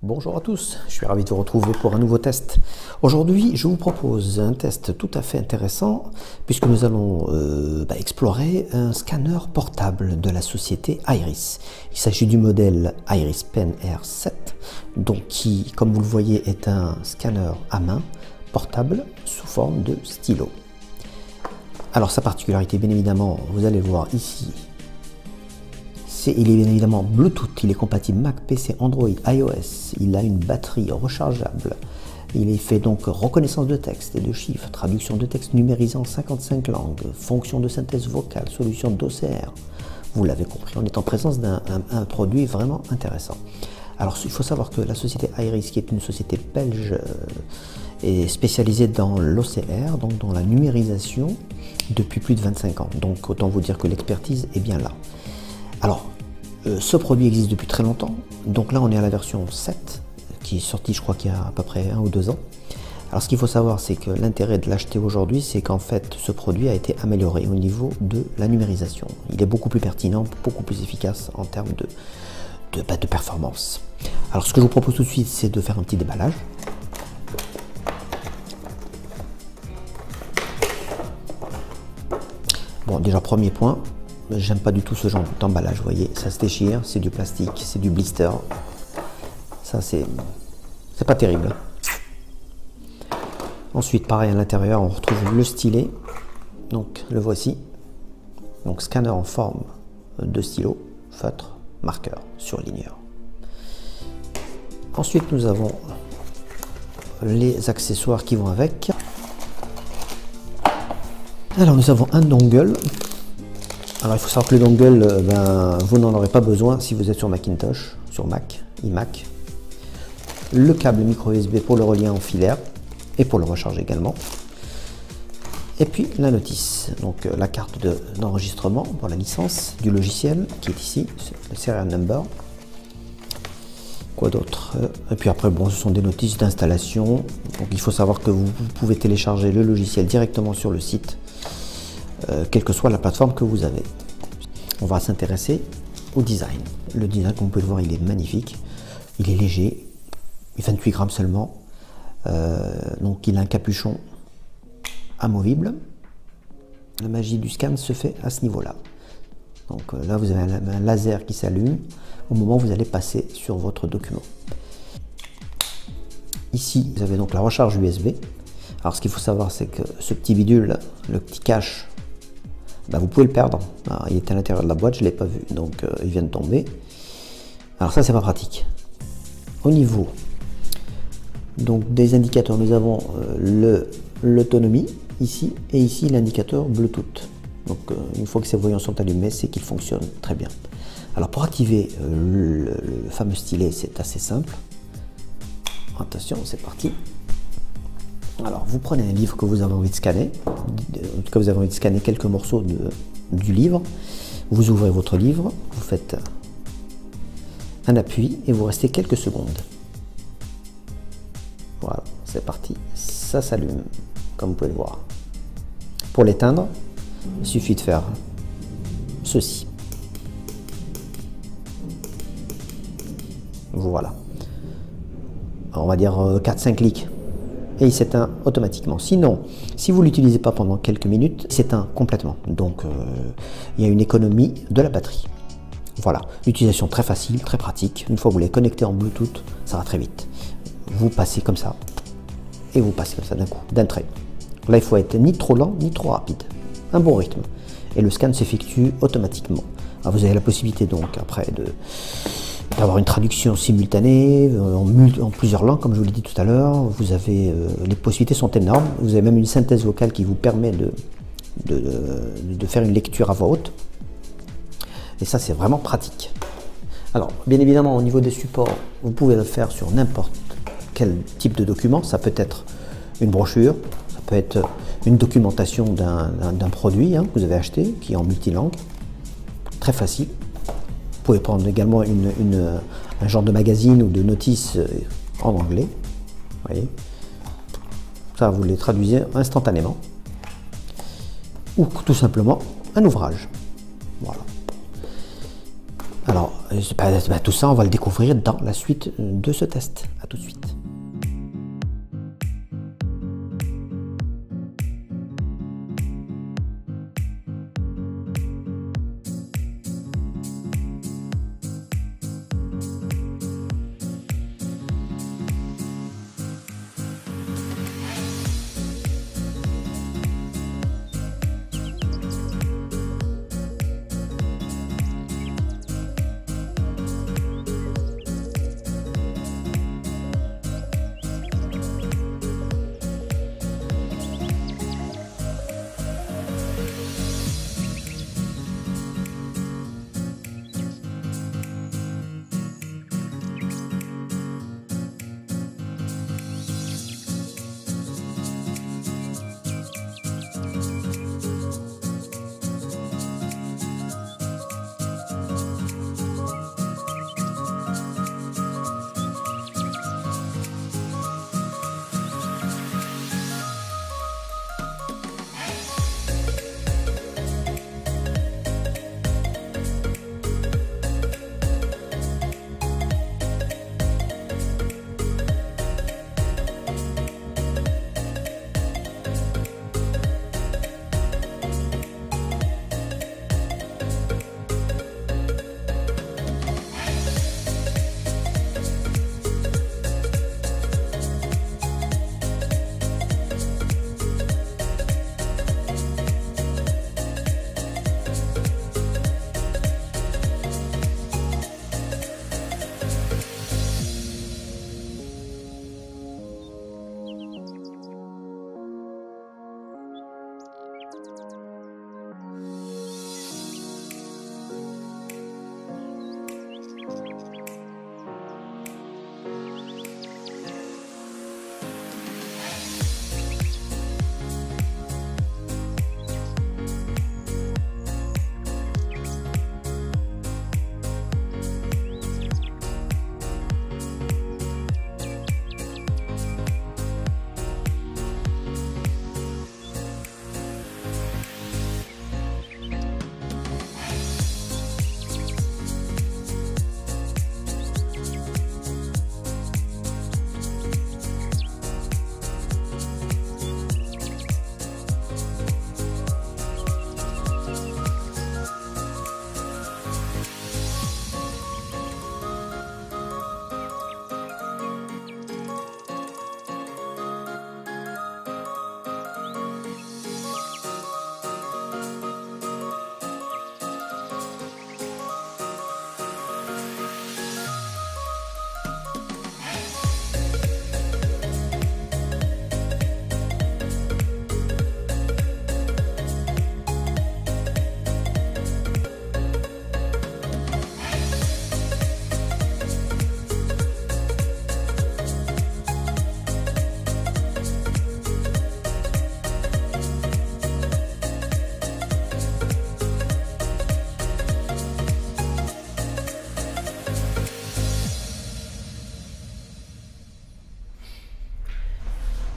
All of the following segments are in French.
Bonjour à tous, je suis ravi de vous retrouver pour un nouveau test. Aujourd'hui, je vous propose un test tout à fait intéressant puisque nous allons explorer un scanner portable de la société Iris. Il s'agit du modèle Iris Pen R7, donc qui, comme vous le voyez, est un scanner à main portable sous forme de stylo. Alors sa particularité, bien évidemment, vous allez le voir ici. Il est bien évidemment Bluetooth, il est compatible Mac, PC, Android, iOS, il a une batterie rechargeable, il est fait donc reconnaissance de texte et de chiffres, traduction de texte numérisé en 55 langues, fonction de synthèse vocale, solution d'OCR. Vous l'avez compris, on est en présence d'un produit vraiment intéressant. Alors il faut savoir que la société Iris, qui est une société belge, est spécialisée dans l'OCR, donc dans la numérisation, depuis plus de 25 ans. Donc autant vous dire que l'expertise est bien là. Alors, ce produit existe depuis très longtemps, donc là on est à la version 7, qui est sortie je crois qu'il y a à peu près 1 ou 2 ans. Alors ce qu'il faut savoir, c'est que l'intérêt de l'acheter aujourd'hui, c'est qu'en fait ce produit a été amélioré au niveau de la numérisation. Il est beaucoup plus pertinent, beaucoup plus efficace en termes de performance. Alors ce que je vous propose tout de suite, c'est de faire un petit déballage. Bon, déjà premier point. J'aime pas du tout ce genre d'emballage, vous voyez, ça se déchire, c'est du plastique, c'est du blister. Ça, c'est pas terrible. Ensuite, pareil, à l'intérieur, on retrouve le stylet. Donc, le voici. Donc, scanner en forme de stylo, feutre, marqueur, surligneur. Ensuite, nous avons les accessoires qui vont avec. Alors, nous avons un dongle. Alors il faut savoir que le dongle, vous n'en aurez pas besoin si vous êtes sur Macintosh, sur Mac, iMac. Le câble micro USB pour le relier en filaire et pour le recharger également. Et puis la notice, donc la carte d'enregistrement pour la licence du logiciel qui est ici, le serial number. Quoi d'autre? Et puis après, bon, ce sont des notices d'installation. Donc il faut savoir que vous pouvez télécharger le logiciel directement sur le site. Quelle que soit la plateforme que vous avez. On va s'intéresser au design. Le design, comme vous pouvez le voir, il est magnifique. Il est léger, 28 grammes seulement. Donc il a un capuchon amovible. La magie du scan se fait à ce niveau-là. Donc là, vous avez un laser qui s'allume au moment où vous allez passer sur votre document. Ici, vous avez donc la recharge USB. Alors ce qu'il faut savoir, c'est que ce petit bidule, le petit cache, vous pouvez le perdre. Alors, il était à l'intérieur de la boîte, je ne l'ai pas vu, donc il vient de tomber. Alors ça, c'est pas pratique. Au niveau donc, des indicateurs, nous avons l'autonomie ici, et ici l'indicateur Bluetooth. Donc une fois que ces voyants sont allumés, c'est qu'il fonctionne très bien. Alors pour activer le fameux stylet, c'est assez simple. Attention, c'est parti. Alors, vous prenez un livre que vous avez envie de scanner, en tout cas vous avez envie de scanner quelques morceaux du livre, vous ouvrez votre livre, vous faites un appui et vous restez quelques secondes. Voilà, c'est parti, ça s'allume, comme vous pouvez le voir. Pour l'éteindre, il suffit de faire ceci. Voilà. On va dire 4-5 clics. Et il s'éteint automatiquement. Sinon, si vous ne l'utilisez pas pendant quelques minutes, il s'éteint complètement. Donc, il y a une économie de la batterie. Voilà, l'utilisation très facile, très pratique. Une fois que vous les connectez en Bluetooth, ça va très vite. Vous passez comme ça, et vous passez comme ça d'un coup, d'un trait. Là, il faut être ni trop lent, ni trop rapide. Un bon rythme. Et le scan s'effectue automatiquement. Alors, vous avez la possibilité donc, après, d'avoir une traduction simultanée en plusieurs langues, comme je vous l'ai dit tout à l'heure. Vous avez les possibilités sont énormes. Vous avez même une synthèse vocale qui vous permet de faire une lecture à voix haute. Et ça, c'est vraiment pratique. Alors, bien évidemment, au niveau des supports, vous pouvez le faire sur n'importe quel type de document. Ça peut être une brochure, ça peut être une documentation d'un produit que vous avez acheté, qui est en multilangue. Très facile. Vous pouvez prendre également un genre de magazine ou de notice en anglais. Vous voyez. Ça, vous les traduisez instantanément. Ou tout simplement un ouvrage. Voilà. Alors, tout ça, on va le découvrir dans la suite de ce test. À tout de suite.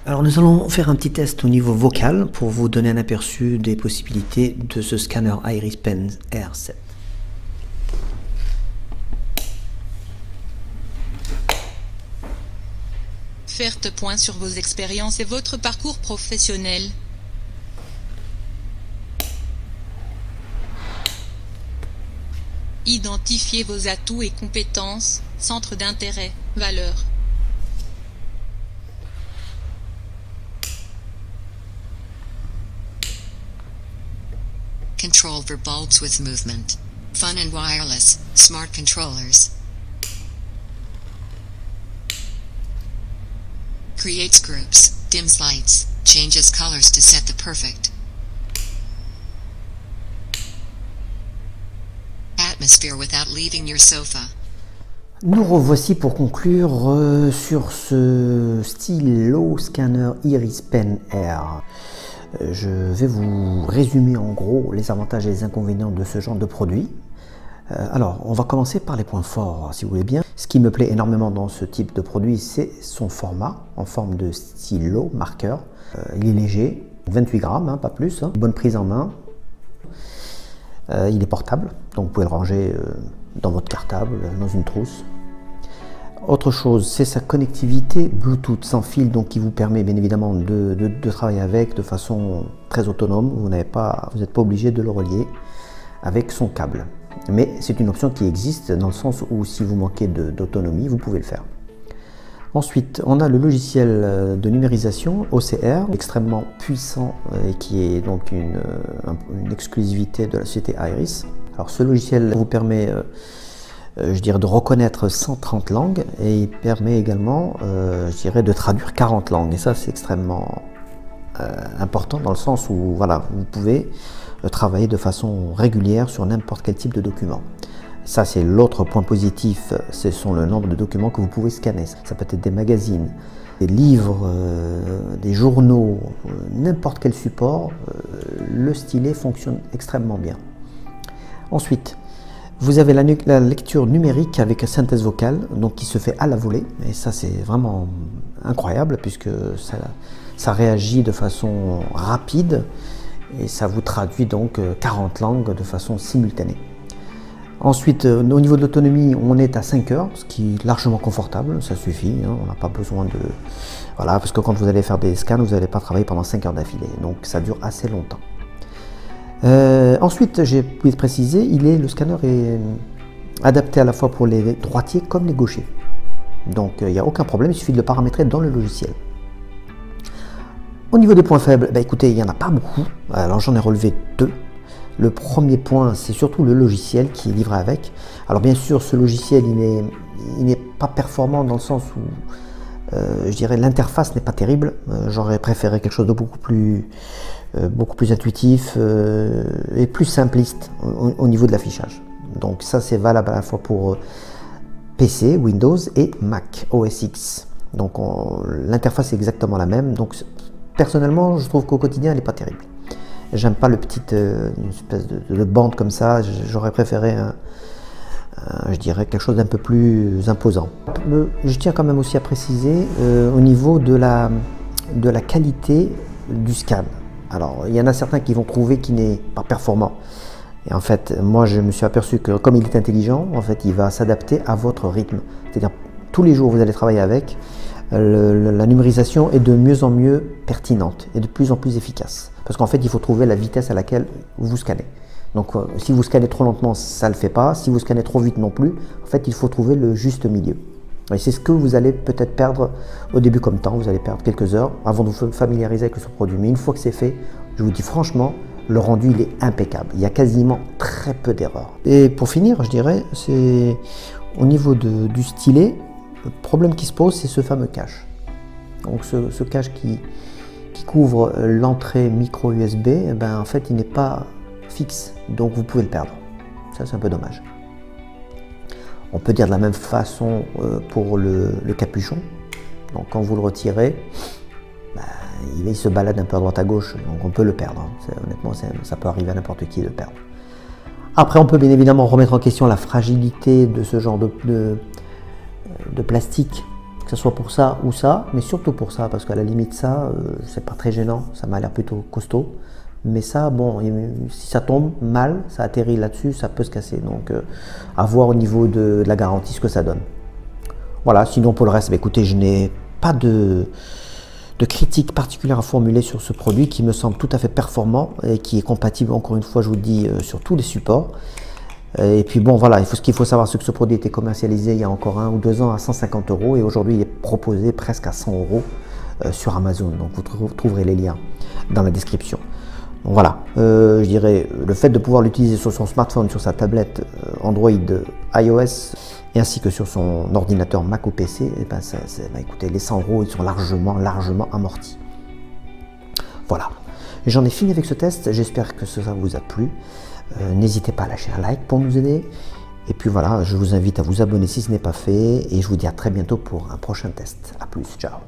Alors nous allons faire un petit test au niveau vocal pour vous donner un aperçu des possibilités de ce scanner Iris Pen R7. Faites point sur vos expériences et votre parcours professionnel. Identifiez vos atouts et compétences, centres d'intérêt, valeurs. Control for bulbs with movement. Fun and wireless, smart controllers. Creates groups, dims lights, changes colors to set the perfect atmosphere without leaving your sofa. Nous revoici pour conclure sur ce stylo scanner Iris Pen R. Je vais vous résumer en gros les avantages et les inconvénients de ce genre de produit. Alors, on va commencer par les points forts, si vous voulez bien. Ce qui me plaît énormément dans ce type de produit, c'est son format en forme de stylo marqueur. Il est léger, 28 grammes, hein, pas plus. Hein. Bonne prise en main. Il est portable, donc vous pouvez le ranger dans votre cartable, dans une trousse. Autre chose, c'est sa connectivité Bluetooth sans fil, donc qui vous permet bien évidemment de travailler avec de façon très autonome. Vous n'êtes pas obligé de le relier avec son câble. Mais c'est une option qui existe dans le sens où si vous manquez d'autonomie, vous pouvez le faire. Ensuite, on a le logiciel de numérisation OCR, extrêmement puissant et qui est donc une exclusivité de la société Iris. Alors ce logiciel vous permet je dirais de reconnaître 130 langues et il permet également je dirais de traduire 40 langues. Et ça c'est extrêmement important dans le sens où voilà, vous pouvez travailler de façon régulière sur n'importe quel type de document. Ça, c'est l'autre point positif, ce sont le nombre de documents que vous pouvez scanner. Ça peut être des magazines, des livres, des journaux, n'importe quel support, le stylet fonctionne extrêmement bien. Ensuite, vous avez la lecture numérique avec synthèse vocale, donc qui se fait à la volée. Et ça, c'est vraiment incroyable puisque ça réagit de façon rapide et ça vous traduit donc 40 langues de façon simultanée. Ensuite, au niveau de l'autonomie, on est à 5 heures, ce qui est largement confortable, ça suffit, hein, on n'a pas besoin de... Voilà, parce que quand vous allez faire des scans, vous n'allez pas travailler pendant 5 heures d'affilée, donc ça dure assez longtemps. Ensuite, j'ai oublié de préciser, le scanner est adapté à la fois pour les droitiers comme les gauchers. Donc il n'y a aucun problème, il suffit de le paramétrer dans le logiciel. Au niveau des points faibles, écoutez, il n'y en a pas beaucoup, alors j'en ai relevé 2. Le premier point, c'est surtout le logiciel qui est livré avec. Alors bien sûr, ce logiciel, il n'est pas performant dans le sens où, je dirais, l'interface n'est pas terrible. J'aurais préféré quelque chose de beaucoup plus intuitif et plus simpliste au niveau de l'affichage. Donc ça, c'est valable à la fois pour PC, Windows et Mac OS X. Donc l'interface est exactement la même. Donc personnellement, je trouve qu'au quotidien, elle n'est pas terrible. J'aime pas une espèce de bande comme ça, j'aurais préféré, je dirais, quelque chose d'un peu plus imposant. Je tiens quand même aussi à préciser au niveau de la qualité du scan. Alors, il y en a certains qui vont trouver qu'il n'est pas performant. Et en fait, moi, je me suis aperçu que comme il est intelligent, en fait, il va s'adapter à votre rythme. C'est-à-dire, tous les jours, vous allez travailler avec, la numérisation est de mieux en mieux pertinente et de plus en plus efficace. Parce qu'en fait, il faut trouver la vitesse à laquelle vous scannez. Donc, si vous scannez trop lentement, ça ne le fait pas. Si vous scannez trop vite non plus, en fait, il faut trouver le juste milieu. Et c'est ce que vous allez peut-être perdre au début comme temps. Vous allez perdre quelques heures avant de vous familiariser avec ce produit. Mais une fois que c'est fait, je vous dis franchement, le rendu, il est impeccable. Il y a quasiment très peu d'erreurs. Et pour finir, je dirais, c'est au niveau du stylet, le problème qui se pose, c'est ce fameux cache. Donc, ce cache qui couvre l'entrée micro USB, en fait, il n'est pas fixe, donc vous pouvez le perdre. Ça, c'est un peu dommage. On peut dire de la même façon pour le capuchon. Donc, quand vous le retirez, il se balade un peu à droite à gauche, donc on peut le perdre. Honnêtement, ça peut arriver à n'importe qui de le perdre. Après, on peut bien évidemment remettre en question la fragilité de ce genre de plastique, que ce soit pour ça ou ça, mais surtout pour ça, parce qu'à la limite ça, c'est pas très gênant, ça m'a l'air plutôt costaud, mais ça, bon, si ça tombe mal, ça atterrit là-dessus, ça peut se casser, donc à voir au niveau de la garantie ce que ça donne. Voilà, sinon pour le reste, écoutez, je n'ai pas de critique particulière à formuler sur ce produit qui me semble tout à fait performant et qui est compatible, encore une fois, je vous le dis, sur tous les supports. Et puis bon, voilà, ce qu'il faut savoir, c'est que ce produit était commercialisé il y a encore 1 ou 2 ans à 150 € et aujourd'hui il est proposé presque à 100 € sur Amazon. Donc vous trouverez les liens dans la description. Donc voilà, je dirais, le fait de pouvoir l'utiliser sur son smartphone, sur sa tablette Android, iOS, et ainsi que sur son ordinateur Mac ou PC, et écoutez, les 100 € ils sont largement amortis. Voilà, j'en ai fini avec ce test, j'espère que ça vous a plu. N'hésitez pas à lâcher un like pour nous aider. Et puis voilà, je vous invite à vous abonner si ce n'est pas fait. Et je vous dis à très bientôt pour un prochain test. A plus, ciao.